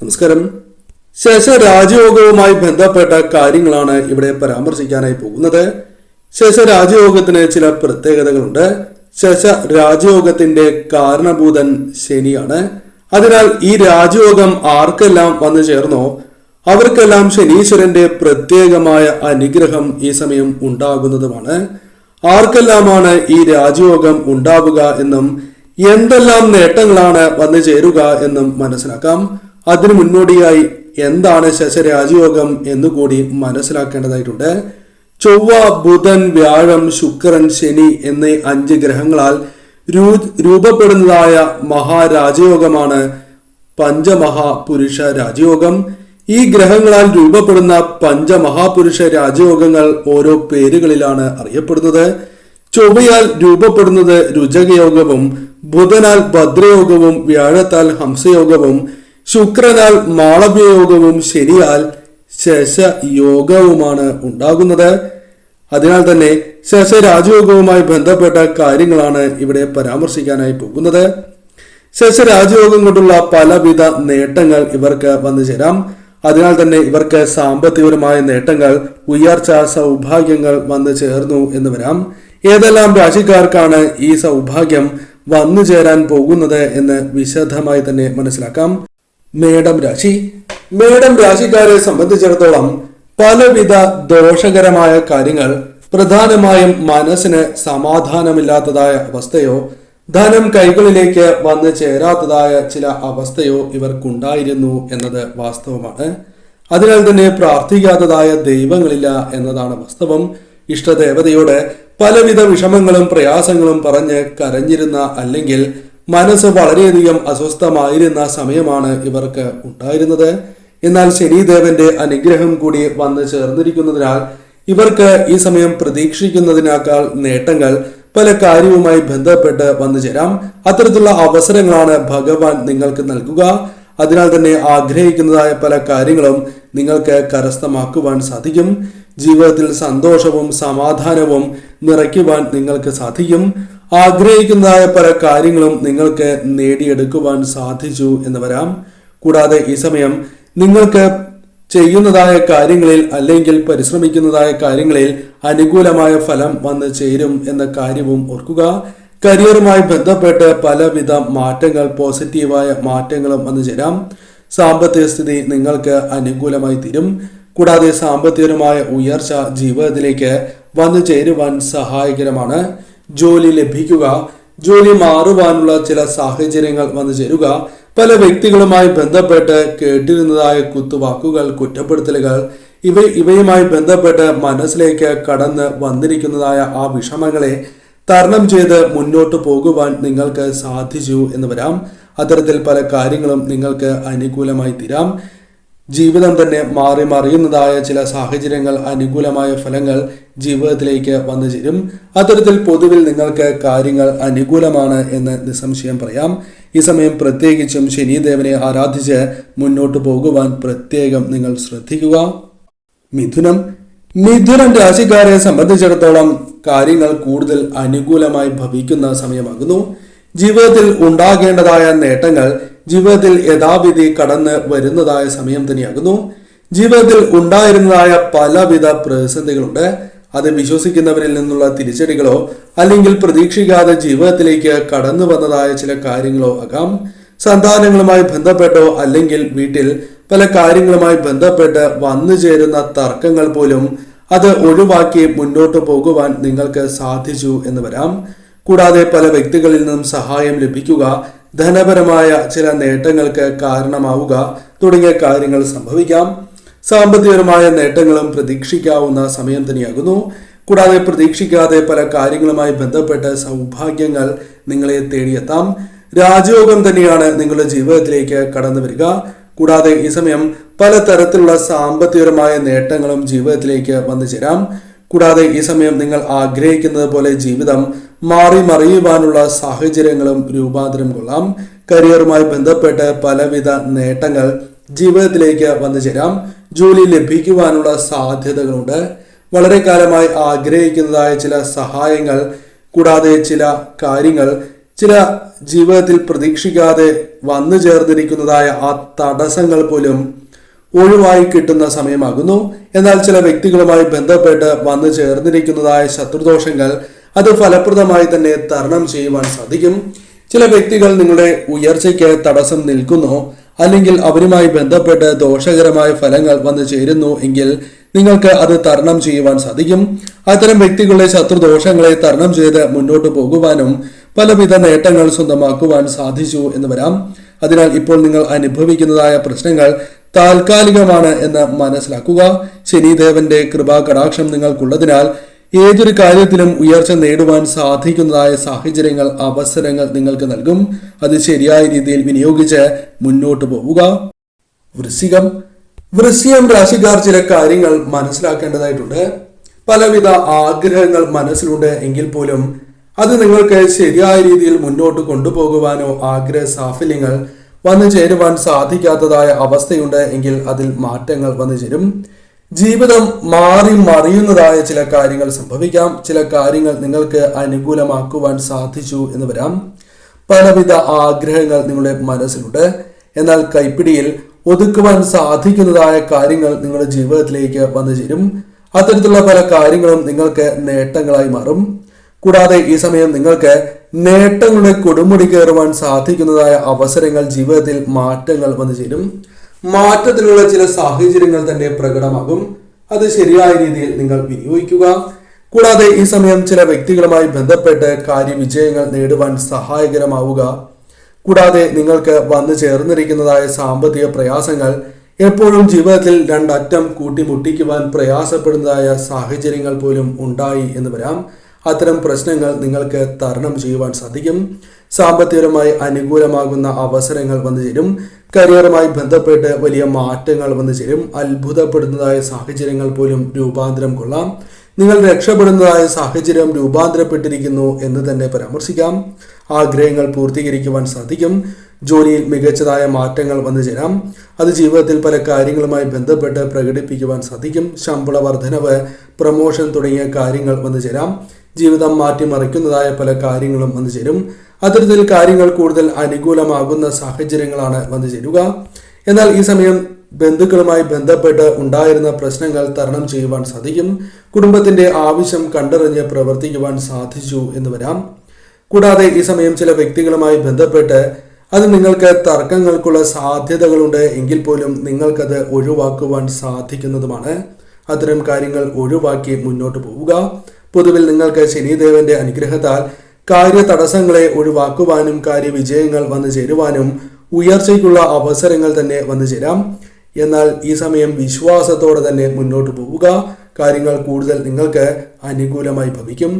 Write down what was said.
നമസ്കാരം. ശേഷരാജയോഗവുമായി ബന്ധപ്പെട്ട കാര്യങ്ങളാണ് ഇവിടെ പരാമർശിക്കാനായി പോകുന്നത്. ശേഷരാജയോഗത്തിന് ചില പ്രത്യേകതകളുണ്ട്. ശേഷരാജയോഗത്തിന്റെ കാരണഭൂതൻ ശനിയാണ്. അതിനാൽ ഈ രാജയോഗം ആർക്കെല്ലാം വന്നു ചേർന്നോ അവർക്കെല്ലാം ശനീശ്വരന്റെ പ്രത്യേകമായ അനുഗ്രഹം ഈ സമയം ഉണ്ടാകുന്നതുമാണ്. ആർക്കെല്ലാമാണ് ഈ രാജയോഗം ഉണ്ടാവുക എന്നും എന്തെല്ലാം നേട്ടങ്ങളാണ് വന്നു ചേരുക എന്നും മനസ്സിലാക്കാം. അതിനു മുന്നോടിയായി എന്താണ് ശശരാജയോഗം എന്നുകൂടി മനസ്സിലാക്കേണ്ടതായിട്ടുണ്ട്. ചൊവ്വ, ബുധൻ, വ്യാഴം, ശുക്രൻ, ശനി എന്നീ 5 ഗ്രഹങ്ങളാൽ രൂപപ്പെടുന്നതായ മഹാരാജയോഗമാണ് പഞ്ചമഹാപുരുഷ രാജയോഗം. ഈ ഗ്രഹങ്ങളാൽ രൂപപ്പെടുന്ന പഞ്ചമഹാപുരുഷ രാജയോഗങ്ങൾ ഓരോ പേരുകളിലാണ് അറിയപ്പെടുന്നത്. ചൊവ്വയാൽ രൂപപ്പെടുന്നത് രുചകയോഗവും, ബുധനാൽ ഭദ്രയോഗവും, വ്യാഴത്താൽ ഹംസയോഗവും, ശുക്രനാൽ മാളവ്യയോഗവും, ശനിയാൽ ശശയോഗവുമാണ് ഉണ്ടാകുന്നത്. അതിനാൽ തന്നെ ശശരാജയോഗവുമായി ബന്ധപ്പെട്ട കാര്യങ്ങളാണ് ഇവിടെ പരാമർശിക്കാനായി പോകുന്നത്. ശശരാജയോഗം കൊണ്ടുള്ള പലവിധ നേട്ടങ്ങൾ ഇവർക്ക് വന്നു ചേരാം. അതിനാൽ തന്നെ ഇവർക്ക് സാമ്പത്തികപരമായ നേട്ടങ്ങൾ, ഉയർച്ച, സൗഭാഗ്യങ്ങൾ വന്നു ചേർന്നു എന്ന് വരാം. ഏതെല്ലാം രാശിക്കാർക്കാണ് ഈ സൗഭാഗ്യം വന്നു ചേരാൻ പോകുന്നത് എന്ന് വിശദമായി തന്നെ മനസ്സിലാക്കാം. മേടം രാശി. മേടം രാശിക്കാരെ സംബന്ധിച്ചിടത്തോളം പലവിധ ദോഷകരമായ കാര്യങ്ങൾ, പ്രധാനമായും മനസ്സിന് സമാധാനമില്ലാത്തതായ അവസ്ഥയോ ധനം കൈകളിലേക്ക് വന്നു ചേരാത്തതായ ചില അവസ്ഥയോ ഇവർക്കുണ്ടായിരുന്നു എന്നത് വാസ്തവമാണ്. അതിനാൽ തന്നെ പ്രാർത്ഥിക്കാത്തതായ ദൈവങ്ങളില്ല എന്നതാണ് വാസ്തവം. ഇഷ്ടദേവതയോട് പലവിധ വിഷമങ്ങളും പ്രയാസങ്ങളും പറഞ്ഞ് കരഞ്ഞിരുന്ന, അല്ലെങ്കിൽ മനസ്സ് വളരെയധികം അസ്വസ്ഥമായിരുന്ന സമയമാണ് ഇവർക്ക് ഉണ്ടായിരുന്നത്. എന്നാൽ ശനിദേവന്റെ അനുഗ്രഹം കൂടി വന്നു ചേർന്നിരിക്കുന്നതിനാൽ ഇവർക്ക് ഈ സമയം പ്രതീക്ഷിക്കുന്നതിനേക്കാൾ നേട്ടങ്ങൾ പല കാര്യവുമായി ബന്ധപ്പെട്ട് വന്നു ചേരാം. അത്തരത്തിലുള്ള അവസരങ്ങളാണ് ഭഗവാൻ നിങ്ങൾക്ക് നൽകുക. അതിനാൽ തന്നെ ആഗ്രഹിക്കുന്നതായ പല കാര്യങ്ങളും നിങ്ങൾക്ക് കരസ്ഥമാക്കുവാൻ സാധിക്കും. ജീവിതത്തിൽ സന്തോഷവും സമാധാനവും നിറയ്ക്കുവാൻ നിങ്ങൾക്ക് സാധിക്കും. ആഗ്രഹിക്കുന്നതായ പല കാര്യങ്ങളും നിങ്ങൾക്ക് നേടിയെടുക്കുവാൻ സാധിച്ചു എന്ന് വരാം. കൂടാതെ ഈ സമയം നിങ്ങൾക്ക് ചെയ്യുന്നതായ കാര്യങ്ങളിൽ അല്ലെങ്കിൽ പരിശ്രമിക്കുന്നതായ കാര്യങ്ങളിൽ അനുകൂലമായ ഫലം വന്നു ചേരും എന്ന കാര്യവും ഓർക്കുക. കരിയറുമായി ബന്ധപ്പെട്ട് പലവിധ മാറ്റങ്ങൾ, പോസിറ്റീവായ മാറ്റങ്ങളും വന്നു ചേരാം. സാമ്പത്തിക സ്ഥിതി നിങ്ങൾക്ക് അനുകൂലമായി തീരും. കൂടാതെ സാമ്പത്തികപരമായ ഉയർച്ച ജീവിതത്തിലേക്ക് വന്നു ചേരുവാൻ സഹായകരമാണ്. ജോലി ലഭിക്കുക, ജോലി മാറുവാനുള്ള ചില സാഹചര്യങ്ങൾ വന്നു ചേരുക, പല വ്യക്തികളുമായി ബന്ധപ്പെട്ട് കേട്ടിരുന്നതായ കുത്തുവാക്കുകൾ, കുറ്റപ്പെടുത്തലുകൾ, ഇവയുമായി ബന്ധപ്പെട്ട് മനസ്സിലേക്ക് കടന്ന് വന്നിരിക്കുന്നതായ ആ വിഷമങ്ങളെ തരണം ചെയ്ത് മുന്നോട്ട് പോകുവാൻ നിങ്ങൾക്ക് സാധിച്ചു എന്ന് വരാം. അത്തരത്തിൽ പല കാര്യങ്ങളും നിങ്ങൾക്ക് അനുകൂലമായി തീരാം. ജീവിതം തന്നെ മാറി മറിയുന്നതായ ചില സാഹചര്യങ്ങൾ, അനുകൂലമായ ഫലങ്ങൾ ജീവിതത്തിലേക്ക് വന്നു ചേരും. അത്തരത്തിൽ പൊതുവിൽ നിങ്ങൾക്ക് കാര്യങ്ങൾ അനുകൂലമാണ് എന്ന് നിസ്സംശയം പറയാം. ഈ സമയം പ്രത്യേകിച്ചും ശനിദേവനെ ആരാധിച്ച് മുന്നോട്ട് പോകുവാൻ പ്രത്യേകം നിങ്ങൾ ശ്രദ്ധിക്കുക. മിഥുനം. മിഥുനം രാശിക്കാരെ സംബന്ധിച്ചിടത്തോളം കാര്യങ്ങൾ കൂടുതൽ അനുകൂലമായി ഭവിക്കുന്ന സമയമാകുന്നു. ജീവിതത്തിൽ ഉണ്ടാകേണ്ടതായ നേട്ടങ്ങൾ ജീവിതത്തിൽ യഥാവിധി കടന്ന് വരുന്നതായ സമയം തന്നെയാകുന്നു. ജീവിതത്തിൽ ഉണ്ടായിരുന്നതായ പലവിധ പ്രതിസന്ധികളുണ്ട്. അത് വിശ്വസിക്കുന്നവരിൽ നിന്നുള്ള തിരിച്ചടികളോ അല്ലെങ്കിൽ പ്രതീക്ഷിക്കാതെ ജീവിതത്തിലേക്ക് കടന്നു വന്നതായ ചില കാര്യങ്ങളോ ആകാം. സന്താനങ്ങളുമായി ബന്ധപ്പെട്ടോ അല്ലെങ്കിൽ വീട്ടിൽ പല കാര്യങ്ങളുമായി ബന്ധപ്പെട്ട് വന്നു ചേരുന്ന തർക്കങ്ങൾ പോലും അത് ഒഴിവാക്കി മുന്നോട്ട് പോകുവാൻ നിങ്ങൾക്ക് സാധിച്ചു എന്ന് വരാം. കൂടാതെ പല വ്യക്തികളിൽ നിന്നും സഹായം ലഭിക്കുക, ധനപരമായ ചില നേട്ടങ്ങൾക്ക് കാരണമാവുക തുടങ്ങിയ കാര്യങ്ങൾ സംഭവിക്കാം. സാമ്പത്തികപരമായ നേട്ടങ്ങളും പ്രതീക്ഷിക്കാവുന്ന സമയം തന്നെയാകുന്നു. കൂടാതെ പ്രതീക്ഷിക്കാതെ പല കാര്യങ്ങളുമായി ബന്ധപ്പെട്ട് സൗഭാഗ്യങ്ങൾ നിങ്ങളെ തേടിയെത്താം. രാജയോഗം തന്നെയാണ് നിങ്ങളുടെ ജീവിതത്തിലേക്ക് കടന്നു വരിക. കൂടാതെ ഈ സമയം പലതരത്തിലുള്ള സാമ്പത്തികപരമായ നേട്ടങ്ങളും ജീവിതത്തിലേക്ക് വന്നു ചേരാം. കൂടാതെ ഈ സമയം നിങ്ങൾ ആഗ്രഹിക്കുന്നത് പോലെ ജീവിതം മാറി മറിയുവാനുള്ള സാഹചര്യങ്ങളും രൂപാന്തരം കൊള്ളാം. കരിയറുമായി ബന്ധപ്പെട്ട് പലവിധ നേട്ടങ്ങൾ ജീവിതത്തിലേക്ക് വന്നു ചേരാം. ജോലി ലഭിക്കുവാനുള്ള സാധ്യതകളുണ്ട്. വളരെ കാലമായി ആഗ്രഹിക്കുന്നതായ ചില സഹായങ്ങൾ, കൂടാതെ ചില കാര്യങ്ങൾ ചില ജീവിതത്തിൽ പ്രതീക്ഷിക്കാതെ വന്നു ചേർന്നിരിക്കുന്നതായ ആ തടസ്സങ്ങൾ പോലും ഒഴിവായി കിട്ടുന്ന സമയമാകുന്നു. എന്നാൽ ചില വ്യക്തികളുമായി ബന്ധപ്പെട്ട് വന്നു ചേർന്നിരിക്കുന്നതായ ശത്രുദോഷങ്ങൾ അത് ഫലപ്രദമായി തന്നെ തരണം ചെയ്യുവാൻ സാധിക്കും. ചില വ്യക്തികൾ നിങ്ങളുടെ ഉയർച്ചയ്ക്ക് തടസ്സം നിൽക്കുന്നു, അല്ലെങ്കിൽ അവരുമായി ബന്ധപ്പെട്ട് ദോഷകരമായ ഫലങ്ങൾ വന്നു ചേരുന്നു എങ്കിൽ നിങ്ങൾക്ക് അത് തരണം ചെയ്യുവാൻ സാധിക്കും. അത്തരം വ്യക്തികളുടെ ശത്രുദോഷങ്ങളെ തരണം ചെയ്ത് മുന്നോട്ട് പോകുവാനും പലവിധ നേട്ടങ്ങൾ സ്വന്തമാക്കുവാൻ സാധിച്ചു എന്ന് വരാം. അതിനാൽ ഇപ്പോൾ നിങ്ങൾ അനുഭവിക്കുന്നതായ പ്രശ്നങ്ങൾ താൽക്കാലികമാണ് എന്ന് മനസ്സിലാക്കുക. ശനിദേവന്റെ കൃപാ കടാക്ഷം നിങ്ങൾക്കുള്ളതിനാൽ ഏതൊരു കാര്യത്തിലും ഉയർച്ച നേടുവാൻ സാധിക്കുന്നതായ സാഹചര്യങ്ങൾ, അവസരങ്ങൾ നിങ്ങൾക്ക് നൽകും. അത് ശരിയായ രീതിയിൽ വിനിയോഗിച്ച് മുന്നോട്ട് പോവുക. വൃശ്ചികം രാശിക്കാർ ചില കാര്യങ്ങൾ മനസ്സിലാക്കേണ്ടതായിട്ടുണ്ട്. പലവിധ ആഗ്രഹങ്ങൾ മനസ്സിലുണ്ട് എങ്കിൽ പോലും അത് നിങ്ങൾക്ക് ശരിയായ രീതിയിൽ മുന്നോട്ട് കൊണ്ടുപോകുവാനോ ആഗ്രഹ സാഫല്യങ്ങൾ വന്നു ചേരുവാൻ സാധിക്കാത്തതായ അവസ്ഥയുണ്ട് എങ്കിൽ അതിൽ മാറ്റങ്ങൾ വന്നു ചേരും. ജീവിതം മാറി മറിയുന്നതായ ചില കാര്യങ്ങൾ സംഭവിക്കാം. ചില കാര്യങ്ങൾ നിങ്ങൾക്ക് അനുകൂലമാക്കുവാൻ സാധിച്ചു എന്ന് വരാം. പലവിധ ആഗ്രഹങ്ങൾ നിങ്ങളുടെ മനസ്സിലുണ്ട്, എന്നാൽ കൈപ്പിടിയിൽ ഒതുക്കുവാൻ സാധിക്കുന്നതായ കാര്യങ്ങൾ നിങ്ങളുടെ ജീവിതത്തിലേക്ക് വന്നു ചേരും. അത്തരത്തിലുള്ള പല കാര്യങ്ങളും നിങ്ങൾക്ക് നേട്ടങ്ങളായി മാറും. കൂടാതെ ഈ സമയം നിങ്ങൾക്ക് നേട്ടങ്ങളുടെ കൊടുമുടി കയറുവാൻ സാധിക്കുന്നതായ അവസരങ്ങൾ, ജീവിതത്തിൽ മാറ്റങ്ങൾ വന്നു ചേരും. മാറ്റത്തിലുള്ള ചില സാഹചര്യങ്ങൾ തന്നെ പ്രകടമാകും. അത് ശരിയായ രീതിയിൽ നിങ്ങൾ വിനിയോഗിക്കുക. കൂടാതെ ഈ സമയം ചില വ്യക്തികളുമായി ബന്ധപ്പെട്ട് കാര്യവിജയങ്ങൾ നേടുവാൻ സഹായകരമാവുക. കൂടാതെ നിങ്ങൾക്ക് വന്നു ചേർന്നിരിക്കുന്നതായ സാമ്പത്തിക പ്രയാസങ്ങൾ എപ്പോഴും ജീവിതത്തിൽ രണ്ടറ്റം കൂട്ടിമുട്ടിക്കുവാൻ പ്രയാസപ്പെടുന്നതായ സാഹചര്യങ്ങൾ പോലും ഉണ്ടായി എന്ന് വരാം. അത്തരം പ്രശ്നങ്ങൾ നിങ്ങൾക്ക് തരണം ചെയ്യുവാൻ സാധിക്കും. സാമ്പത്തികപരമായി അനുകൂലമാകുന്ന അവസരങ്ങൾ വന്നു ചേരും. കരിയറുമായി ബന്ധപ്പെട്ട് വലിയ മാറ്റങ്ങൾ വന്നു ചേരും. അത്ഭുതപ്പെടുന്നതായ സാഹചര്യങ്ങൾ പോലും രൂപാന്തരം കൊള്ളാം. നിങ്ങൾ രക്ഷപ്പെടുന്നതായ സാഹചര്യം രൂപാന്തരപ്പെട്ടിരിക്കുന്നു എന്ന് തന്നെ പരാമർശിക്കാം. ആഗ്രഹങ്ങൾ പൂർത്തീകരിക്കുവാൻ സാധിക്കും. ജോലിയിൽ മികച്ചതായ മാറ്റങ്ങൾ വന്നു ചേരാം. അത് ജീവിതത്തിൽ പല കാര്യങ്ങളുമായി ബന്ധപ്പെട്ട് പ്രകടിപ്പിക്കുവാൻ സാധിക്കും. ശമ്പള വർധനവ്, പ്രമോഷൻ തുടങ്ങിയ കാര്യങ്ങൾ വന്നു ചേരാം. ജീവിതം മാറ്റിമറിക്കുന്നതായ പല കാര്യങ്ങളും വന്നു ചേരും. അത്തരത്തിൽ കാര്യങ്ങൾ കൂടുതൽ അനുകൂലമാകുന്ന സാഹചര്യങ്ങളാണ് വന്നു ചേരുക. എന്നാൽ ഈ സമയം ബന്ധുക്കളുമായി ബന്ധപ്പെട്ട് ഉണ്ടായിരുന്ന പ്രശ്നങ്ങൾ തരണം ചെയ്യുവാൻ സാധിക്കും. കുടുംബത്തിന്റെ ആവശ്യം കണ്ടറിഞ്ഞ് പ്രവർത്തിക്കുവാൻ സാധിച്ചു എന്ന് വരാം. കൂടാതെ ഈ സമയം ചില വ്യക്തികളുമായി ബന്ധപ്പെട്ട് അത് നിങ്ങൾക്ക് തർക്കങ്ങൾക്കുള്ള സാധ്യതകളുണ്ട് എങ്കിൽ പോലും നിങ്ങൾക്കത് ഒഴിവാക്കുവാൻ സാധിക്കുന്നതുമാണ്. അത്തരം കാര്യങ്ങൾ ഒഴിവാക്കി മുന്നോട്ട് പോവുക. പൊതുവിൽ നിങ്ങൾക്ക് ശനിദേവന്റെ അനുഗ്രഹത്താൽ കാര്യ തടസ്സങ്ങളെ ഒഴിവാക്കുവാനും കാര്യവിജയങ്ങൾ വന്നു ചേരുവാനും ഉയർച്ചയ്ക്കുള്ള അവസരങ്ങൾ തന്നെ വന്നു ചേരാം. എന്നാൽ ഈ സമയം വിശ്വാസത്തോടെ തന്നെ മുന്നോട്ട് പോവുക. കാര്യങ്ങൾ കൂടുതൽ നിങ്ങൾക്ക് അനുകൂലമായി ഭവിക്കും.